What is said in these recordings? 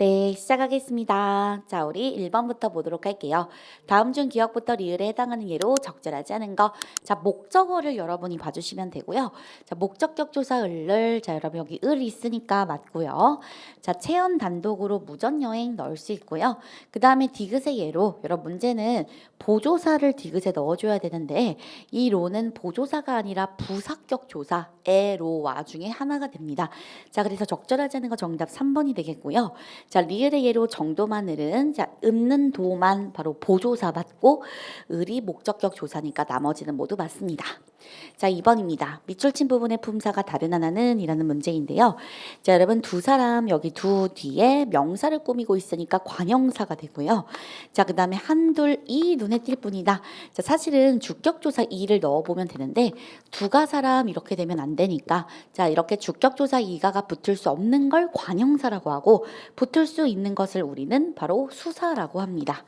네, 시작하겠습니다. 자, 우리 1번부터 보도록 할게요. 다음 중 기억부터 리을에 해당하는 예로 적절하지 않은 거. 자, 목적어를 여러분이 봐주시면 되고요. 자, 목적격 조사 을을, 자, 여러분 여기 을 있으니까 맞고요. 자, 체험 단독으로 무전여행 넣을 수 있고요. 그 다음에 디귿의 예로, 여러분 문제는 보조사를 디귿에 넣어줘야 되는데 이 로는 보조사가 아니라 부사격 조사, 에로와 중에 하나가 됩니다. 자, 그래서 적절하지 않은 거 정답 3번이 되겠고요. 자, 리을의 예로 정도만을은 자, 읊는 도만 바로 보조사 맞고 을이 목적격 조사니까 나머지는 모두 맞습니다. 자, 2번입니다. 밑줄 친 부분의 품사가 다른 하나는 이라는 문제인데요. 자, 여러분 두 사람 여기 두 뒤에 명사를 꾸미고 있으니까 관형사가 되고요. 자, 그 다음에 한둘 이 눈에 띌 뿐이다. 자, 사실은 주격조사 이를 넣어보면 되는데 두가 사람 이렇게 되면 안 되니까 자, 이렇게 주격조사 이가가 붙을 수 없는 걸 관형사라고 하고 붙을 수 있는 것을 우리는 바로 수사라고 합니다.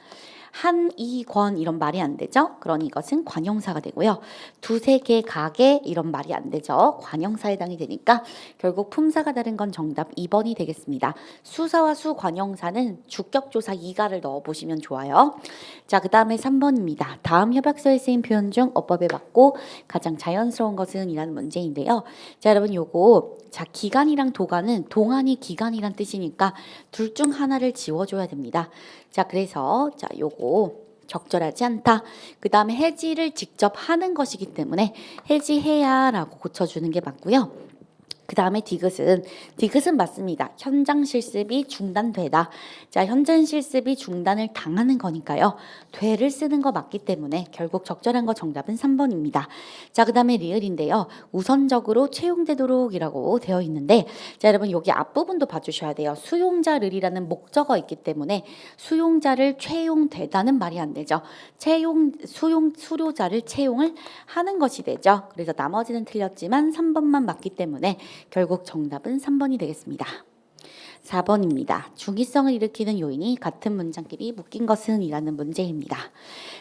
한, 이, 권 이런 말이 안 되죠? 그러니 이것은 관형사가 되고요. 두세 개, 가게 이런 말이 안 되죠? 관형사에 해당이 되니까 결국 품사가 다른 건 정답 2번이 되겠습니다. 수사와 수관형사는 주격조사 이가를 넣어보시면 좋아요. 자, 그 다음에 3번입니다. 다음 협약서에 쓰인 표현 중 어법에 맞고 가장 자연스러운 것은 이라는 문제인데요. 자, 여러분 요거 자, 기간이랑 도간은 동안이 기간이란 뜻이니까 둘 중 하나를 지워줘야 됩니다. 자, 그래서 자, 요거 적절하지 않다. 그 다음에 해지를 직접 하는 것이기 때문에 해지해야 라고 고쳐주는 게 맞고요. 그 다음에 디귿은 맞습니다. 현장 실습이 중단되다. 자, 현장 실습이 중단을 당하는 거니까요. 되를 쓰는 거 맞기 때문에 결국 적절한 거 정답은 3번입니다. 자, 그 다음에 리을인데요. 우선적으로 채용되도록이라고 되어 있는데 자, 여러분 여기 앞부분도 봐주셔야 돼요. 수용자를이라는 목적어 있기 때문에 수용자를 채용되다는 말이 안 되죠. 수료자를 채용을 하는 것이 되죠. 그래서 나머지는 틀렸지만 3번만 맞기 때문에 결국 정답은 3번이 되겠습니다. 4번입니다. 중의성을 일으키는 요인이 같은 문장끼리 묶인 것은 이라는 문제입니다.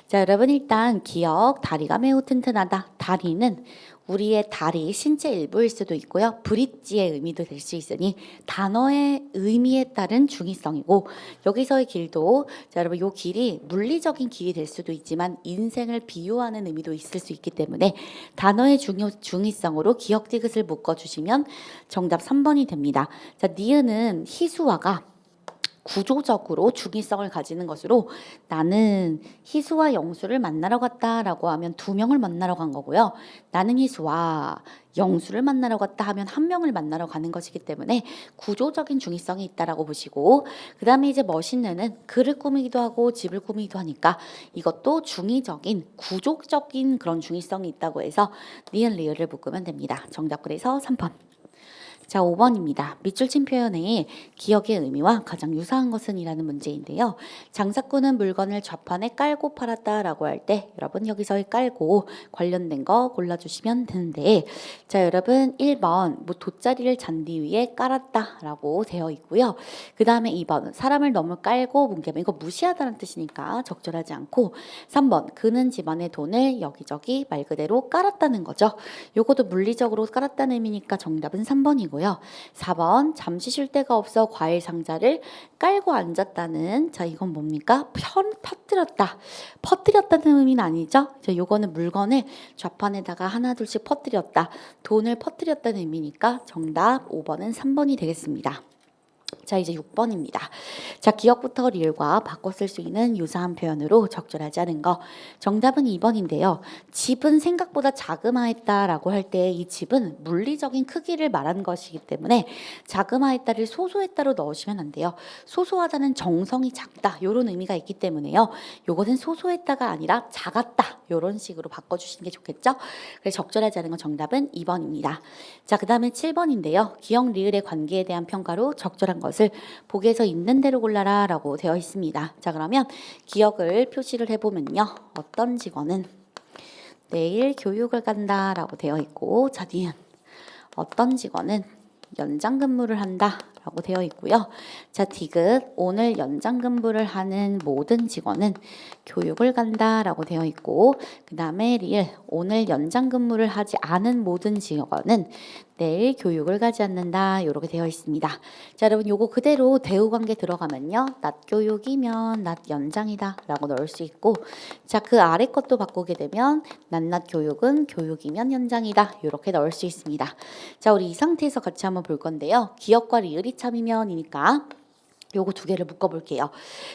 자, 여러분 일단 기억, 다리가 매우 튼튼하다. 다리는 우리의 다리, 신체 일부일 수도 있고요. 브릿지의 의미도 될 수 있으니 단어의 의미에 따른 중의성이고 여기서의 길도 자, 여러분 요 길이 물리적인 길이 될 수도 있지만 인생을 비유하는 의미도 있을 수 있기 때문에 단어의 중의성으로 기억 디귿을 묶어주시면 정답 3번이 됩니다. 자, 니은은 희수화가 구조적으로 중의성을 가지는 것으로 나는 희수와 영수를 만나러 갔다라고 하면 두 명을 만나러 간 거고요. 나는 희수와 영수를 만나러 갔다 하면 한 명을 만나러 가는 것이기 때문에 구조적인 중의성이 있다라고 보시고 그 다음에 이제 멋있는은 글을 꾸미기도 하고 집을 꾸미기도 하니까 이것도 중의적인 구조적인 그런 중의성이 있다고 해서 니은 리을을 묶으면 됩니다. 정답 그래서 3번. 자, 5번입니다. 밑줄 친 표현의 기억의 의미와 가장 유사한 것은 이라는 문제인데요. 장사꾼은 물건을 좌판에 깔고 팔았다라고 할 때 여러분 여기서의 깔고 관련된 거 골라주시면 되는데 자, 여러분 1번 뭐 돗자리를 잔디 위에 깔았다라고 되어 있고요. 그 다음에 2번 사람을 너무 깔고 뭉개면 이거 무시하다는 뜻이니까 적절하지 않고 3번 그는 집안의 돈을 여기저기 말 그대로 깔았다는 거죠. 요것도 물리적으로 깔았다는 의미니까 정답은 3번이고 4번 잠시 쉴 데가 없어 과일 상자를 깔고 앉았다는 자, 이건 뭡니까? 퍼뜨렸다는 의미는 아니죠. 자, 요거는 물건을 좌판에다가 하나 둘씩 퍼뜨렸다. 돈을 퍼뜨렸다는 의미니까 정답 5번은 3번이 되겠습니다. 자, 이제 6번입니다. 자, 기억부터 리을과 바꿔 쓸 수 있는 유사한 표현으로 적절하지 않은 거. 정답은 2번인데요. 집은 생각보다 자그마했다라고 할 때 이 집은 물리적인 크기를 말하는 것이기 때문에 자그마했다를 소소했다로 넣으시면 안 돼요. 소소하다는 정성이 작다 이런 의미가 있기 때문에요. 요거는 소소했다가 아니라 작았다 이런 식으로 바꿔주시는 게 좋겠죠. 그래서 적절하지 않은 건 정답은 2번입니다. 자, 그 다음에 7번인데요. 기억 리을의 관계에 대한 평가로 적절한 것을 보기에서 있는 대로 골라라 라고 되어 있습니다. 자, 그러면 기억을 표시를 해보면요. 어떤 직원은 내일 교육을 간다 라고 되어 있고 자, 니은 어떤 직원은 연장 근무를 한다 라고 되어 있고요. 자, 디귿 오늘 연장 근무를 하는 모든 직원은 교육을 간다 라고 되어 있고 그 다음에 리을 오늘 연장 근무를 하지 않은 모든 직원은 내일 교육을 가지 않는다. 이렇게 되어 있습니다. 자, 여러분 요거 그대로 대우 관계 들어가면요. 낮 교육이면 낮 연장이다 라고 넣을 수 있고, 자, 그 아래 것도 바꾸게 되면 낮 교육은 교육이면 연장이다. 이렇게 넣을 수 있습니다. 자, 우리 이 상태에서 같이 한번 볼 건데요. 기역과 리을이 참이면이니까 요거 두 개를 묶어 볼게요.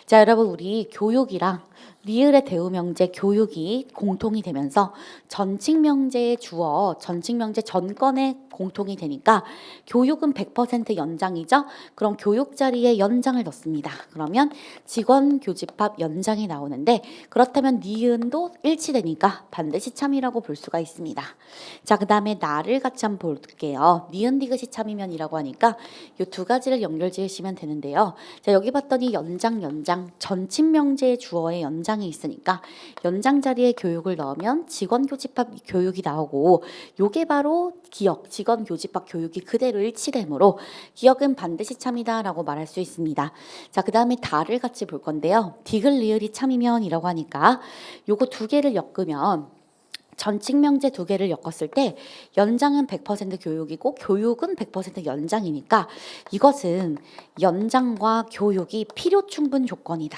자, 여러분 우리 교육이랑 리을의 대우 명제 교육이 공통이 되면서 전칙 명제의 주어, 전칙 명제 전건에 공통이 되니까 교육은 100% 연장이죠. 그럼 교육 자리에 연장을 넣습니다. 그러면 직원 교집합 연장이 나오는데, 그렇다면 니은도 일치되니까 반드시 참이라고 볼 수가 있습니다. 자, 그 다음에 나를 같이 한번 볼게요. 니은 디귿이 참이면이라고 하니까 이 두 가지를 연결 지으시면 되는데요. 자, 여기 봤더니 연장 전칙 명제의 주어에 연장이 있으니까 연장 자리에 교육을 넣으면 직원 교집합 교육이 나오고, 요게 바로 기역 직원 교집합 교육이 그대로 일치되므로 기역은 반드시 참이다 라고 말할 수 있습니다. 자, 그 다음에 다를 같이 볼 건데요. 디귿 리을이 참이면이라고 하니까 요거 두 개를 엮으면, 전칙 명제 두 개를 엮었을 때 연장은 100% 교육이고 교육은 100% 연장이니까 이것은 연장과 교육이 필요 충분 조건이다.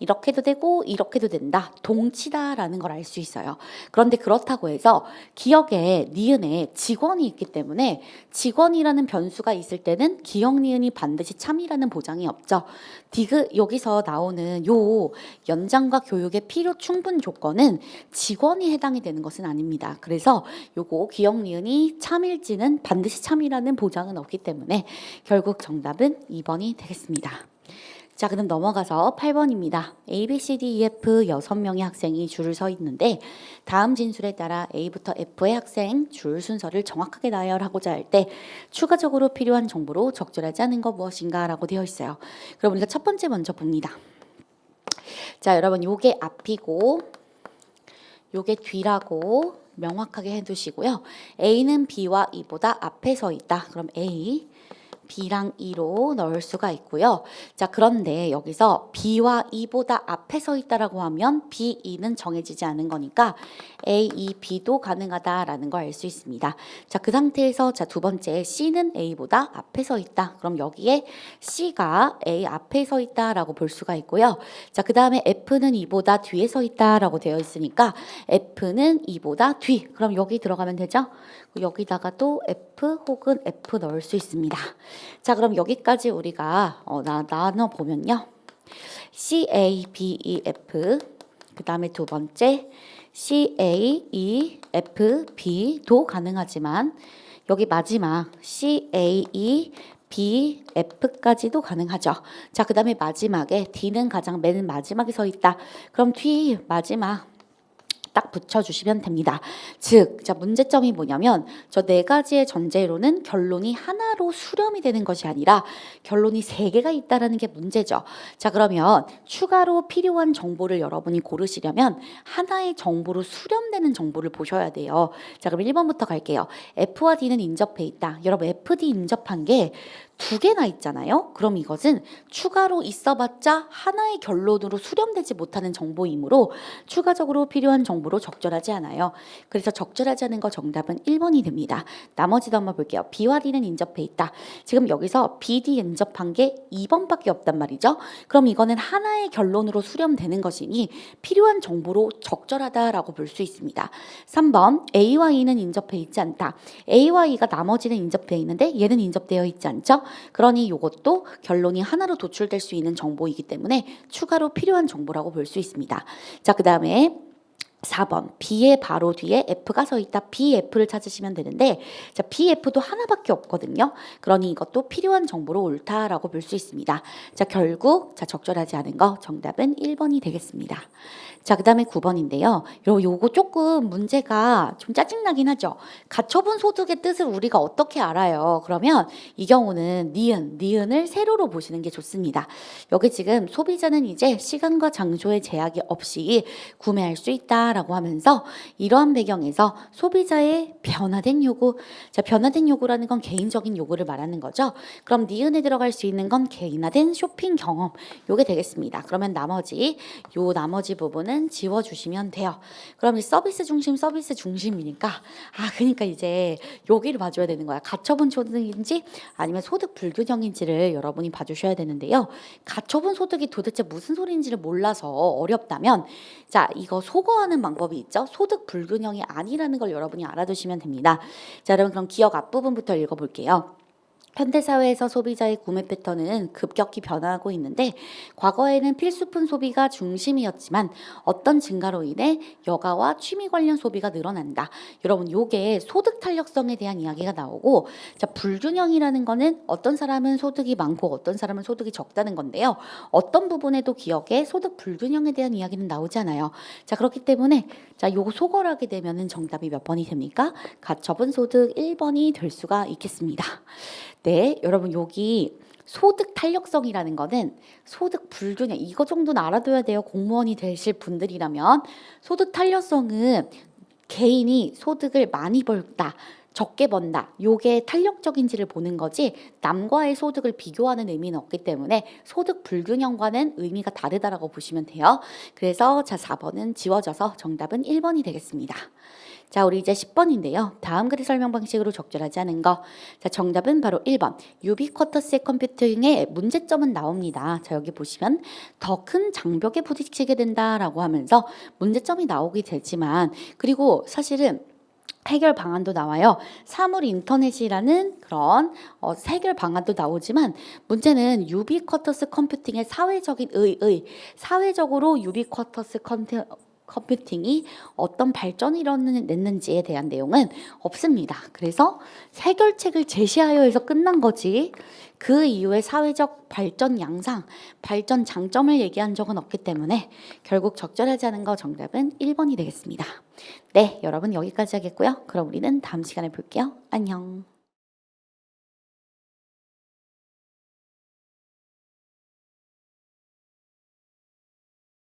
이렇게도 되고 이렇게도 된다. 동치다라는 걸 알 수 있어요. 그런데 그렇다고 해서 기역에 니은에 직원이 있기 때문에 직원이라는 변수가 있을 때는 기역 니은이 반드시 참이라는 보장이 없죠. 디귿 여기서 나오는 요 연장과 교육의 필요 충분 조건은 직원이 해당이 되는 것은 아닙니다. 그래서 요거 기역 니은이 참일지는 반드시 참이라는 보장은 없기 때문에 결국 정답은 2번이 되겠습니다. 자, 그럼 넘어가서 8번입니다. A, B, C, D, E, F 6명의 학생이 줄을 서 있는데 다음 진술에 따라 A부터 F의 학생 줄 순서를 정확하게 나열하고자 할 때 추가적으로 필요한 정보로 적절하지 않은 거 무엇인가 라고 되어 있어요. 그럼 우리가 첫 번째 먼저 봅니다. 자, 여러분 요게 앞이고 요게 뒤라고 명확하게 해두시고요. A는 B와 E보다 앞에 서 있다. 그럼 A, B랑 E로 넣을 수가 있고요. 자, 그런데 여기서 B와 E보다 앞에 서 있다라고 하면 B, E는 정해지지 않은 거니까 A, E, B도 가능하다라는 걸 알 수 있습니다. 자, 그 상태에서 자, 두 번째 C는 A보다 앞에 서 있다. 그럼 여기에 C가 A 앞에 서 있다라고 볼 수가 있고요. 자, 그 다음에 F는 E보다 뒤에 서 있다라고 되어 있으니까 F는 E보다 뒤. 그럼 여기 들어가면 되죠? 여기다가 또 F 혹은 F 넣을 수 있습니다. 자, 그럼 여기까지 우리가 나눠 보면요. C, A, B, E, F 그 다음에 두 번째 C, A, E, F, B도 가능하지만 여기 마지막 C, A, E, B, F까지도 가능하죠. 자, 그 다음에 마지막에 D는 가장 맨 마지막에 서 있다. 그럼 뒤 마지막 딱 붙여주시면 됩니다. 즉, 자, 문제점이 뭐냐면 저 네 가지의 전제로는 결론이 하나로 수렴이 되는 것이 아니라 결론이 세 개가 있다라는 게 문제죠. 자, 그러면 추가로 필요한 정보를 여러분이 고르시려면 하나의 정보로 수렴되는 정보를 보셔야 돼요. 자, 그럼 1번부터 갈게요. F와 D는 인접해 있다. 여러분 FD 인접한 게 두 개나 있잖아요. 그럼 이것은 추가로 있어봤자 하나의 결론으로 수렴되지 못하는 정보이므로 추가적으로 필요한 정보로 적절하지 않아요. 그래서 적절하지 않은 거 정답은 1번이 됩니다. 나머지도 한번 볼게요. B와 D는 인접해 있다. 지금 여기서 BD 인접한 게 2번밖에 없단 말이죠. 그럼 이거는 하나의 결론으로 수렴되는 것이니 필요한 정보로 적절하다라고 볼 수 있습니다. 3번 A와 E는 인접해 있지 않다. A와 E가 나머지는 인접해 있는데 얘는 인접되어 있지 않죠. 그러니 이것도 결론이 하나로 도출될 수 있는 정보이기 때문에 추가로 필요한 정보라고 볼 수 있습니다. 자, 그 다음에 4번 B의 바로 뒤에 F가 서 있다. BF를 찾으시면 되는데 자, BF도 하나밖에 없거든요. 그러니 이것도 필요한 정보로 옳다라고 볼 수 있습니다. 자, 결국 자, 적절하지 않은 거 정답은 1번이 되겠습니다. 자, 그 다음에 9번인데요. 요거 조금 문제가 좀 짜증나긴 하죠. 가처분 소득의 뜻을 우리가 어떻게 알아요? 그러면 이 경우는 니은을 세로로 보시는 게 좋습니다. 여기 지금 소비자는 이제 시간과 장소의 제약이 없이 구매할 수 있다 된다라고 하면서 이러한 배경에서 소비자의 변화된 요구, 자, 변화된 요구라는 건 개인적인 요구를 말하는 거죠. 그럼 니은에 들어갈 수 있는 건 개인화된 쇼핑 경험, 요게 되겠습니다. 그러면 나머지 부분은 지워주시면 돼요. 그럼 이 서비스 중심이니까 그러니까 이제 여기를 봐줘야 되는 거야. 가처분 소득인지 아니면 소득 불균형인지를 여러분이 봐주셔야 되는데요. 가처분 소득이 도대체 무슨 소리인지를 몰라서 어렵다면 자, 이거 소거하는 방법이 있죠. 소득 불균형이 아니라는 걸 여러분이 알아두시면 됩니다. 자, 여러분 그럼 기억 앞부분부터 읽어볼게요. 현대사회에서 소비자의 구매 패턴은 급격히 변화하고 있는데 과거에는 필수품 소비가 중심이었지만 어떤 증가로 인해 여가와 취미 관련 소비가 늘어난다. 여러분 요게 소득 탄력성에 대한 이야기가 나오고 자, 불균형이라는 거는 어떤 사람은 소득이 많고 어떤 사람은 소득이 적다는 건데요. 어떤 부분에도 기억에 소득 불균형에 대한 이야기는 나오잖아요. 자, 그렇기 때문에 자, 요거 소거하게 되면은 정답이 몇 번이 됩니까? 가처분 소득 1번이 될 수가 있겠습니다. 네, 여러분 여기 소득 탄력성이라는 거는 소득 불균형 이거 정도는 알아둬야 돼요. 공무원이 되실 분들이라면 소득 탄력성은 개인이 소득을 많이 벌다 적게 번다 요게 탄력적인지를 보는 거지 남과의 소득을 비교하는 의미는 없기 때문에 소득 불균형과는 의미가 다르다라고 보시면 돼요. 그래서 자 4번은 지워져서 정답은 1번이 되겠습니다. 자, 우리 이제 10번인데요. 다음 글의 설명 방식으로 적절하지 않은 거. 자, 정답은 바로 1번. 유비쿼터스 컴퓨팅의 문제점은 나옵니다. 자, 여기 보시면 더 큰 장벽에 부딪히게 된다라고 하면서 문제점이 나오게 되지만 그리고 사실은 해결 방안도 나와요. 사물 인터넷이라는 그런 해결 방안도 나오지만 문제는 유비쿼터스 컴퓨팅의 사회적으로 유비쿼터스 컴퓨팅이 어떤 발전을 이뤄냈는지에 대한 내용은 없습니다. 그래서 해결책을 제시하여 해서 끝난 거지 그 이후에 사회적 발전 양상, 발전 장점을 얘기한 적은 없기 때문에 결국 적절하지 않은 거 정답은 1번이 되겠습니다. 네, 여러분 여기까지 하겠고요. 그럼 우리는 다음 시간에 볼게요. 안녕.